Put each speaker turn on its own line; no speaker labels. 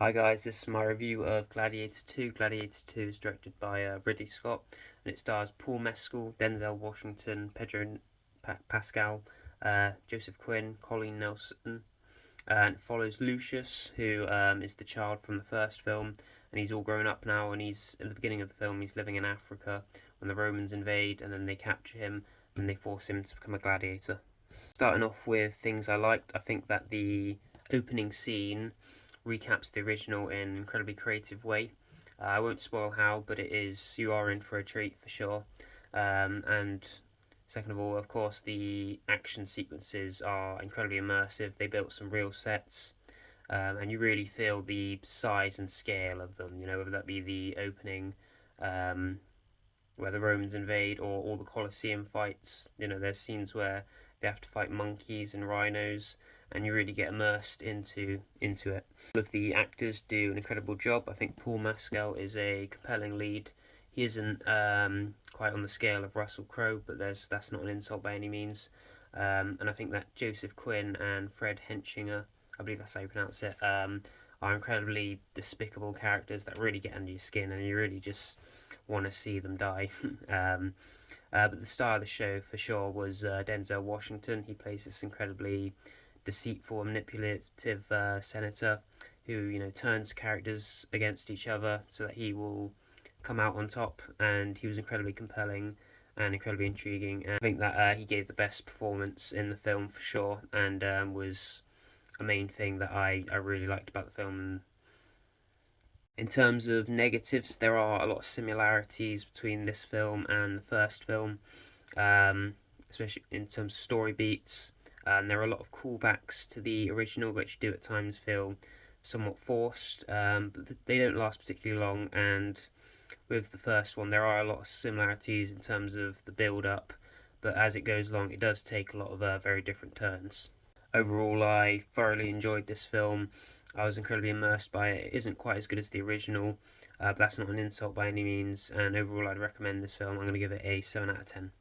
Hi guys, this is my review of Gladiator 2. Gladiator 2 is directed by Ridley Scott, and it stars Paul Mescal, Denzel Washington, Pedro Pascal, Joseph Quinn, Colleen Nelson, and it follows Lucius, who is the child from the first film, and he's all grown up now, and he's at the beginning of the film he's living in Africa when the Romans invade, and then they capture him and they force him to become a gladiator. Starting off with things I liked, I think that the opening scene recaps the original in an incredibly creative way. I won't spoil how, but you are in for a treat for sure. And second of all, of course, the action sequences are incredibly immersive. They built some real sets, and you really feel the size and scale of them. You know, whether that be the opening, where the Romans invade, or all the Colosseum fights. You know, there's scenes where they have to fight monkeys and rhinos, and you really get immersed into it. All of the actors do an incredible job. I think Paul Mescal is a compelling lead. He isn't quite on the scale of Russell Crowe, but that's not an insult by any means. And I think that Joseph Quinn and Fred Henchinger, I believe that's how you pronounce it, are incredibly despicable characters that really get under your skin, and you really just want to see them die. But the star of the show for sure was Denzel Washington. He plays this incredibly deceitful and manipulative senator who turns characters against each other so that he will come out on top, and he was incredibly compelling and incredibly intriguing, and I think that he gave the best performance in the film for sure, and was a main thing that I really liked about the film. In terms of negatives, there are a lot of similarities between this film and the first film, especially in terms of story beats. And there are a lot of callbacks to the original, which do at times feel somewhat forced, but they don't last particularly long. And with the first one, there are a lot of similarities in terms of the build-up, but as it goes along, it does take a lot of very different turns. Overall, I thoroughly enjoyed this film. I was incredibly immersed by it. It isn't quite as good as the original, but that's not an insult by any means. And overall, I'd recommend this film. I'm going to give it a 7 out of 10.